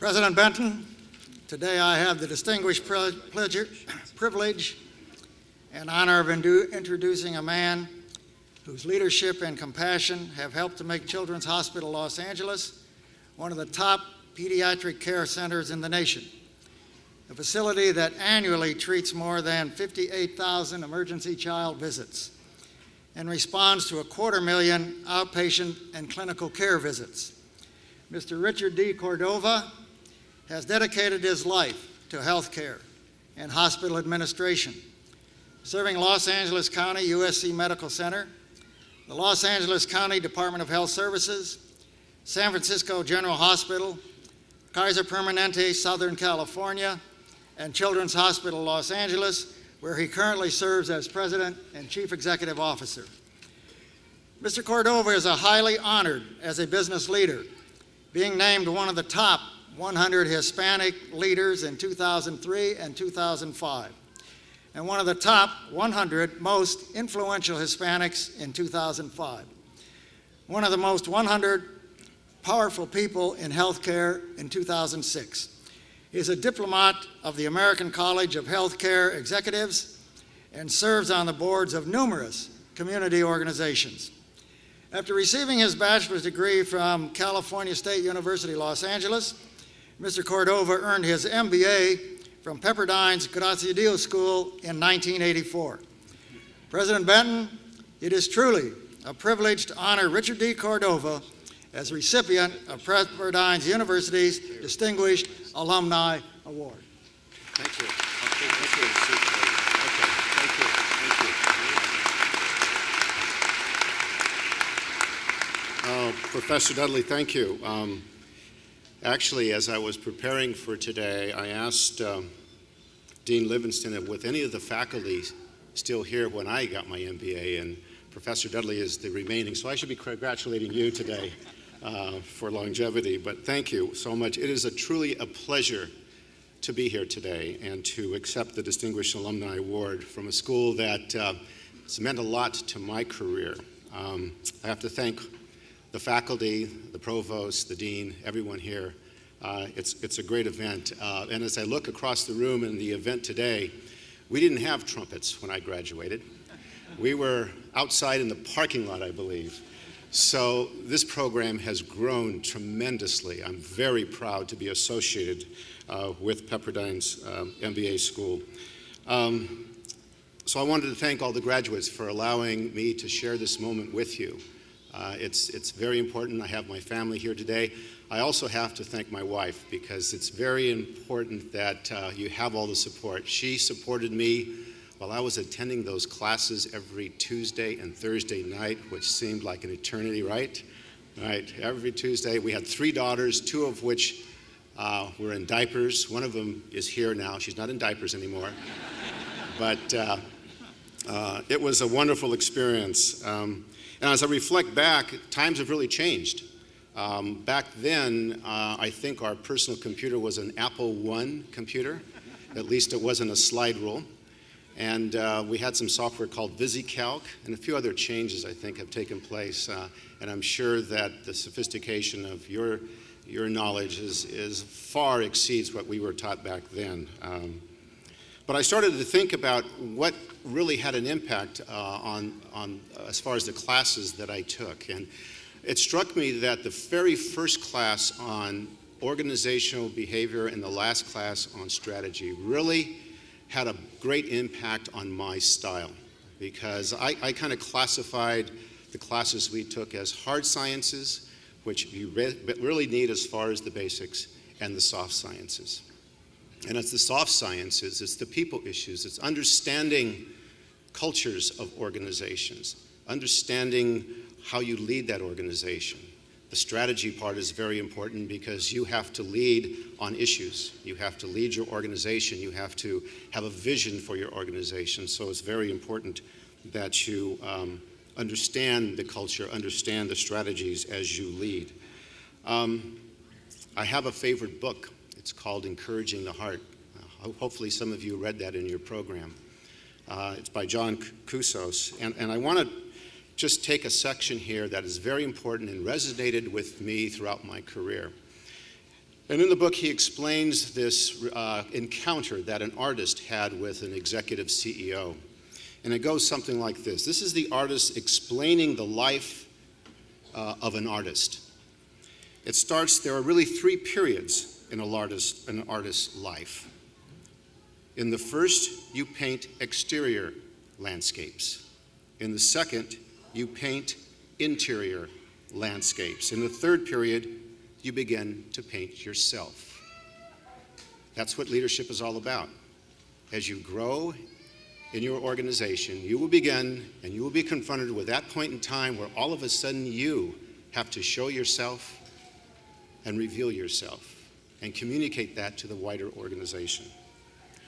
President Benton, today I have the distinguished privilege and honor of introducing a man whose leadership and compassion have helped to make Children's Hospital Los Angeles one of the top pediatric care centers in the nation, a facility that annually treats more than 58,000 emergency child visits and responds to 250,000 outpatient and clinical care visits. Mr. Richard D. Cordova has dedicated his life to health care and hospital administration, serving Los Angeles County USC Medical Center, the Los Angeles County Department of Health Services, San Francisco General Hospital, Kaiser Permanente Southern California, and Children's Hospital Los Angeles, where he currently serves as President and Chief Executive Officer. Mr. Cordova is highly honored as a business leader, being named one of the top 100 Hispanic leaders in 2003 and 2005, and one of the top 100 most influential Hispanics in 2005. One of the most 100 powerful people in healthcare in 2006. He is a diplomat of the American College of Healthcare Executives and serves on the boards of numerous community organizations. After receiving his bachelor's degree from California State University, Los Angeles, Mr. Cordova earned his MBA from Pepperdine's Graziadio School in 1984. President Benton, it is truly a privilege to honor Richard D. Cordova as recipient of Pepperdine University's Distinguished Alumni Award. Thank you. Professor Dudley, thank you. Actually, as I was preparing for today, I asked Dean Livingston if with any of the faculty still here when I got my MBA, and Professor Dudley is the remaining, so I should be congratulating you today for longevity, but thank you so much. It is truly a pleasure to be here today and to accept the Distinguished Alumni Award from a school that has meant a lot to my career. I have to thank the faculty, the provost, the dean, everyone here. It's a great event. And as I look across the room in the event today, we didn't have trumpets when I graduated. We were outside in the parking lot, I believe. So this program has grown tremendously. I'm very proud to be associated with Pepperdine's MBA school. So I wanted to thank all the graduates for allowing me to share this moment with you. It's very important. I have my family here today. I also have to thank my wife because it's very important that you have all the support. She supported me while I was attending those classes every Tuesday and Thursday night, which seemed like an eternity, right? Right, every Tuesday. We had 3 daughters, 2 of which were in diapers. One of them is here now. She's not in diapers anymore. But it was a wonderful experience. And as I reflect back, times have really changed. Back then, I think our personal computer was an Apple I computer. At least it wasn't a slide rule. And we had some software called VisiCalc, and a few other changes, I think, have taken place. And I'm sure that the sophistication of your knowledge far exceeds what we were taught back then. But I started to think about what really had an impact on as far as the classes that I took. And it struck me that the very first class on organizational behavior and the last class on strategy really had a great impact on my style, because I kind of classified the classes we took as hard sciences, which you really need as far as the basics, and the soft sciences. And it's the soft sciences, it's the people issues, it's understanding cultures of organizations, understanding how you lead that organization. The strategy part is very important because you have to lead on issues. You have to lead your organization. You have to have a vision for your organization. So it's very important that you understand the culture, understand the strategies as you lead. I have a favorite book. It's called Encouraging the Heart. Hopefully some of you read that in your program. It's by John Cusos. And I want to just take a section here that is very important and resonated with me throughout my career. And in the book, he explains this encounter that an artist had with an executive CEO. And it goes something like this. This is the artist explaining the life of an artist. It starts, there are really three periods in an artist's life. In the first, you paint exterior landscapes. In the second, you paint interior landscapes. In the third period, you begin to paint yourself. That's what leadership is all about. As you grow in your organization, you will begin and you will be confronted with that point in time where all of a sudden you have to show yourself and reveal yourself and communicate that to the wider organization.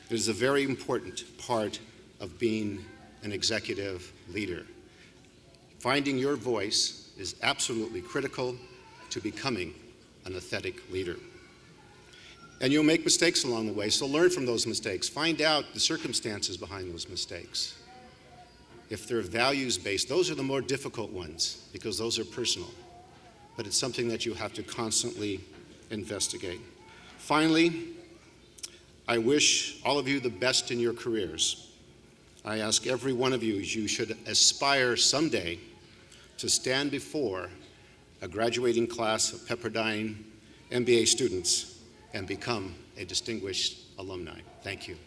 It is a very important part of being an executive leader. Finding your voice is absolutely critical to becoming an authentic leader. And you'll make mistakes along the way, so learn from those mistakes. Find out the circumstances behind those mistakes. If they're values-based, those are the more difficult ones because those are personal. But it's something that you have to constantly investigate. Finally, I wish all of you the best in your careers. I ask every one of you should aspire someday to stand before a graduating class of Pepperdine MBA students and become a distinguished alumni. Thank you.